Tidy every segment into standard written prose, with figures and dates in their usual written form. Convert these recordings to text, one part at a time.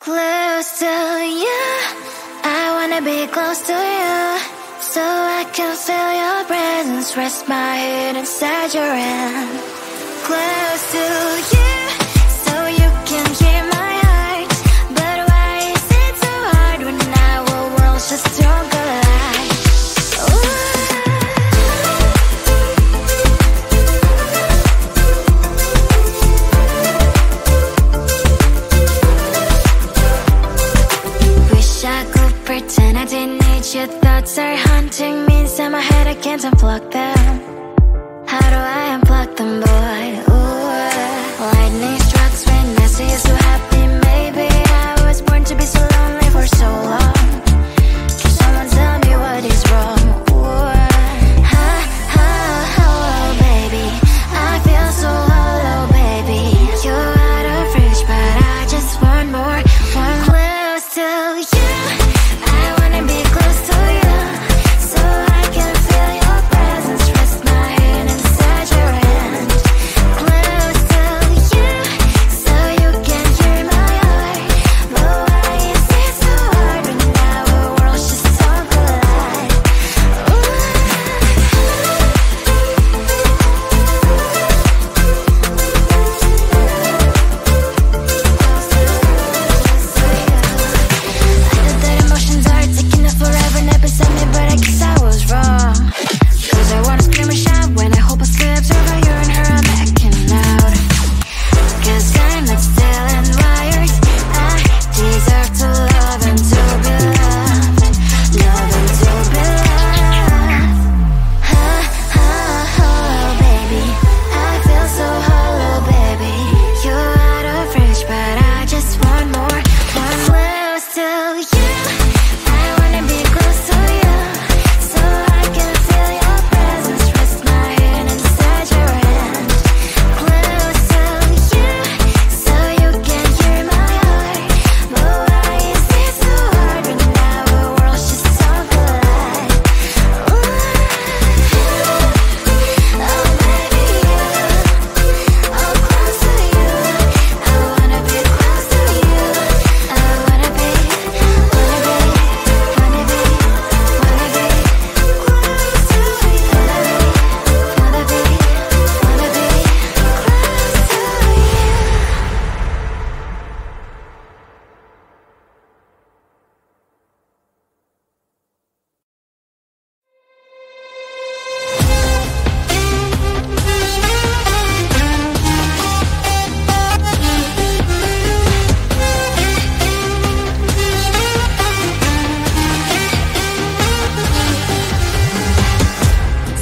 Close to you, I wanna be close to you, so I can feel your presence, rest my head inside your hand. Close to you, so you can hear my heart, but why is it so hard when our world's just don't collide? Pretend I didn't need your thoughts are haunting me inside my head, I can't unplug them. How do I unplug them, boy? Ooh, lightning strikes when I see you so happy. Maybe I was born to be so lonely for so long. Can someone tell me what is wrong? Ooh, oh, baby, I feel so hollow, baby. You're out of reach, but I just want more, one close to you.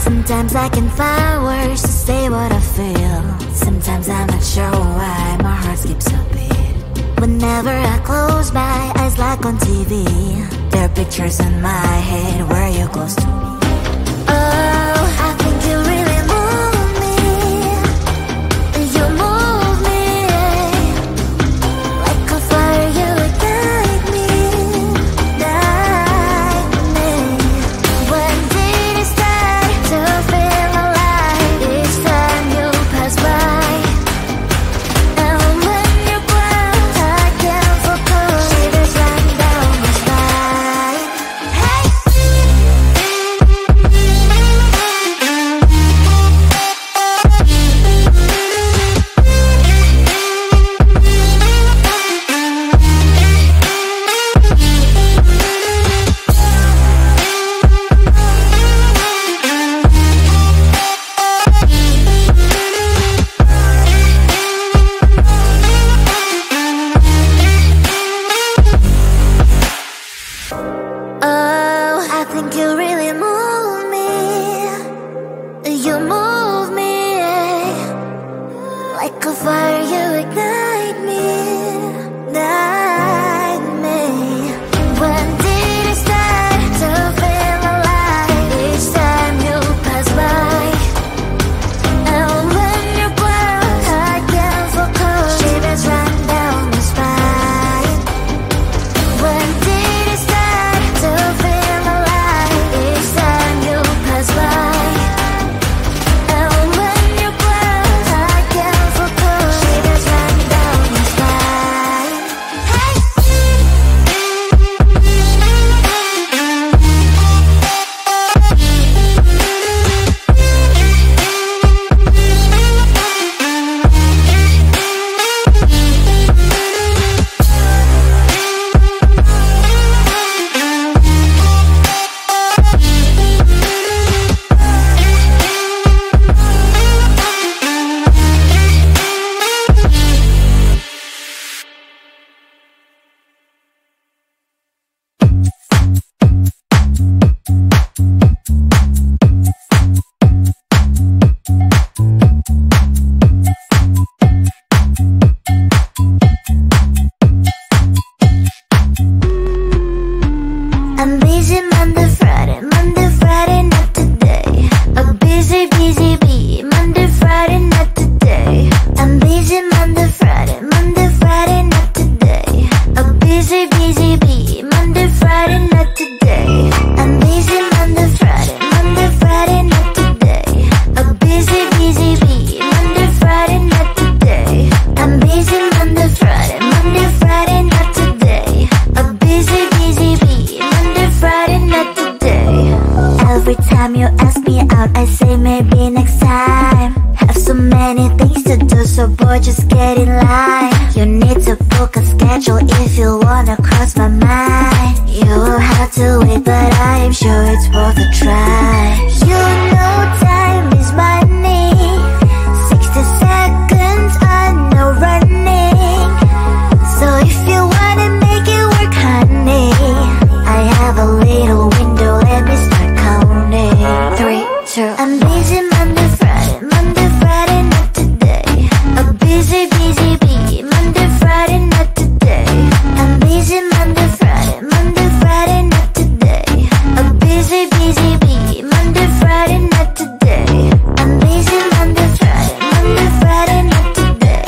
Sometimes I can find words to say what I feel. Sometimes I'm not sure why my heart skips a beat. Whenever I close my eyes like on TV, there are pictures in my head where you're close to me. Oh, I think you really move me. You move me like a fire, you would guide me, guide me. When did it start to feel alive? Each time you pass by, and when you're gone, I can't focus. Shivers run down my spine. Hey. book a schedule if you wanna cross my mind. You will have to wait, but I'm sure it's worth a try. You know time is money. 60 seconds on no running. So if you wanna make it work, honey, I have a little window, let me start counting. 3, 2, I'm busy Monday, Friday, not today. A busy bee, Monday, Friday, not today. I'm busy Monday, Friday, not today. A busy bee, Monday, Friday, not today. I'm busy Monday, Friday, not today.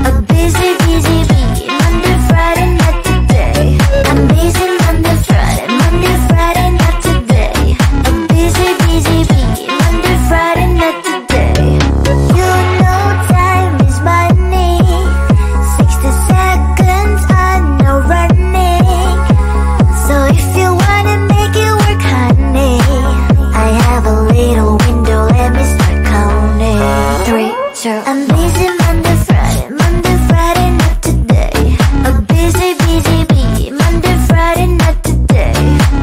A busy bee, Monday, Friday, not today. I'm busy Monday, Friday, not today. A busy bee, Monday, Friday, not today. You know time is money. 60 seconds on no running. So if you wanna make it work, honey, I have a little window, let me start counting. 3, 2, I'm busy Monday, Friday, not today. A busy bee, Monday, Friday, not today.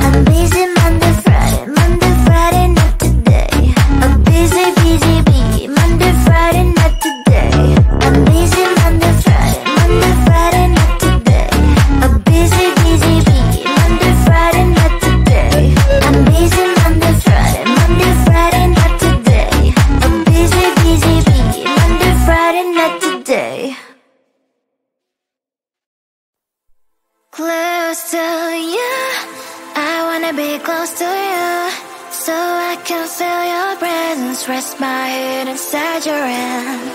I'm busy Monday, Friday, not today. A busy bee, Monday, Friday, not today. I'm busy Monday, Friday, not today. A busy bee, Monday, Friday, not today. I'm busy Monday, Friday, not today. A busy bee, Monday, Friday, not today. Close to you, I wanna be close to you, so I can feel your presence, rest my head inside your hand.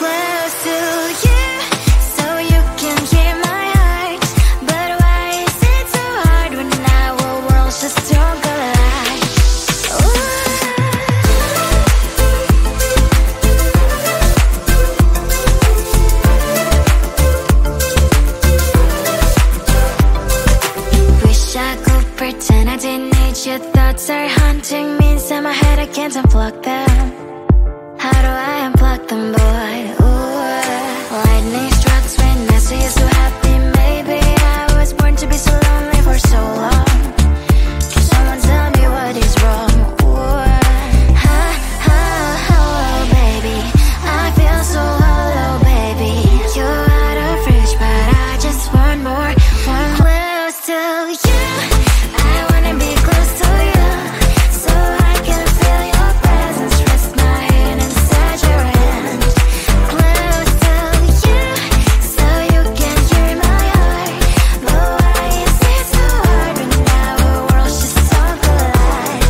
Close to you, so you can hear my heart. But why is it so hard when our worlds just don't collide? Wish I could pretend I didn't need your thoughts are haunting me inside my head, I can't unplug them. How do I unplug them, boy? Ooh, lightning strikes when I see you so happy. Maybe I was born to be so lonely for so long. Can someone tell me what is wrong? Ooh, oh, baby, I feel so hollow, baby. You're out of reach, but I just want more, close to you. I wanna be close to you, so I can feel your presence, rest my head inside your hand. Close to you, so you can hear my heart. But why is it so hard when our worlds just don't collide?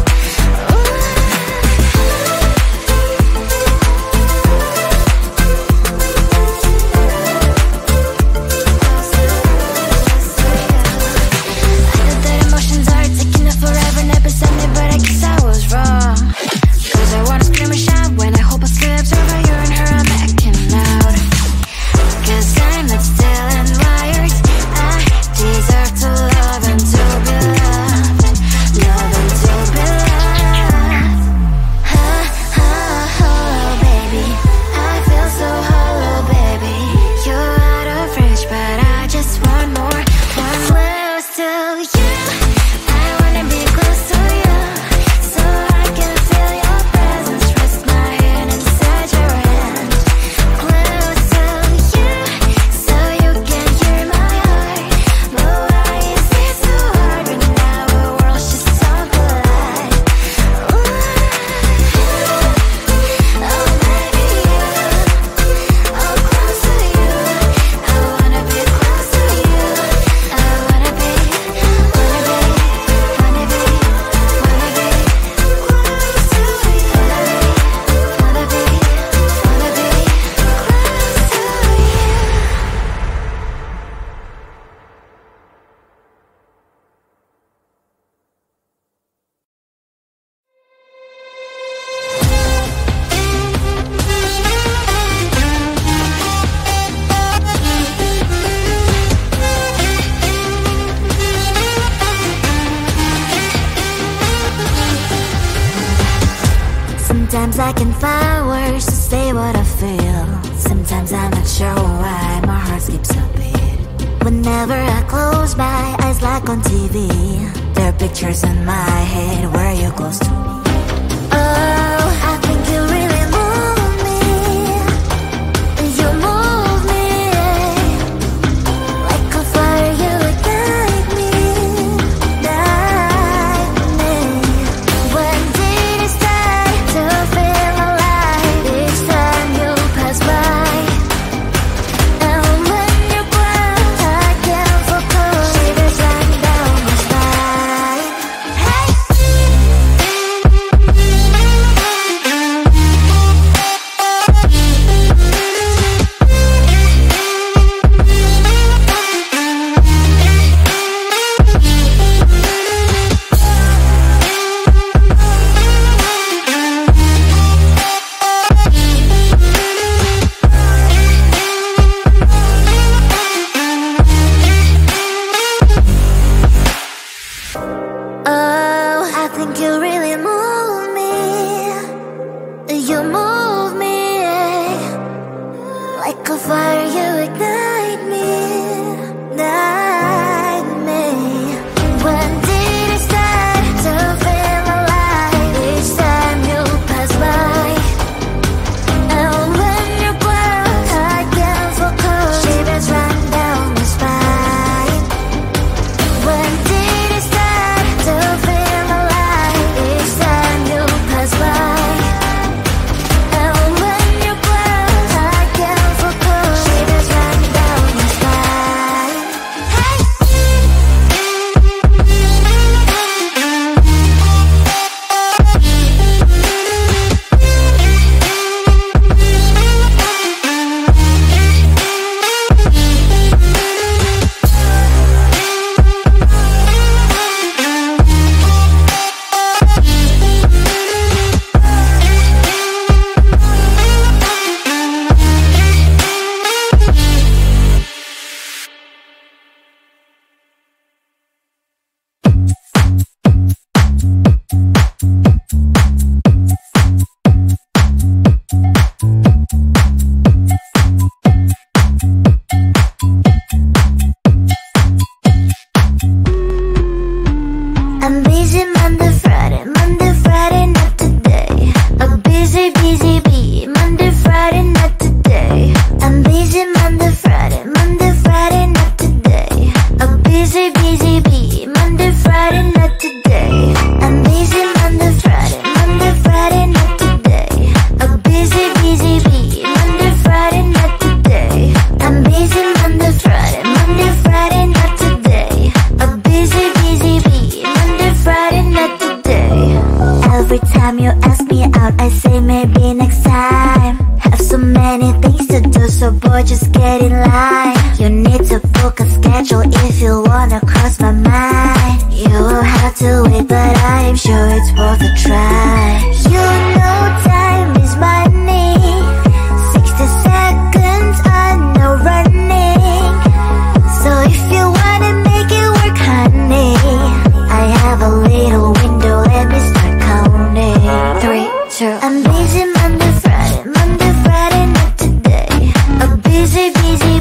I know that emotions are taking up forever, never send me, but I guess I was wrong. Cause I wanna scream and shout when I hope I slip over you and her, I'm acting out. Cause I'm not still and wired. I deserve to love and to be loved. Love and to be loved. Oh, baby, I feel so hollow, baby. You're out of reach, but I just want more, close to you. I wanna be close to you, so I can feel your presence, rest my head inside your hand. Close to you, so you can hear my heart. But why is it so hard when our worlds just don't collide? Oh, baby, oh, close to you. I wanna be close to you. I wanna be close to you. Sometimes I can find words to say what I feel. Sometimes I'm not sure why my heart skips a beat. Whenever I close my eyes like on TV, there are pictures in my head where you're close to me. Oh, I think you really move me. You move me like a fire, you ignite me, ignite me. When did it start to feel alive? Each time you pass by, and when you glance, I can't focus. Shivers run down my spine. Hey. Oh, I think you really move me. You move me like a fire, you ignite me, ignite me. When did it start to feel alive? Each time you pass by, and when you glance, I can't focus. Shivers run down my spine. When did it start to feel alive? Each time you pass by, and when you glance, I can't focus. Shivers run down my spine. Hey. I'm busy Monday, Friday, not today. A busy, busy bee, Monday, Friday, not today. I'm busy Monday, Friday, not today. A busy, busy bee, Monday, Friday, not today. I'm busy Monday, Friday, not today. A busy, busy bee, Monday, Friday, not today. I'm busy Monday, Friday, not today. A busy, busy bee, Monday, Friday, not today. Every time you ask me out, I say maybe next time. Have so many things to do, so boy, just get in line. You need to book a schedule if you wanna cross my mind. You will have to wait, but I am sure it's worth a try. You know time is money. 60 seconds on no running. So if you wanna make it work, honey, I have a little window, let me start counting. 3, 2, I'm busy Monday, Friday, not today. A busy, busy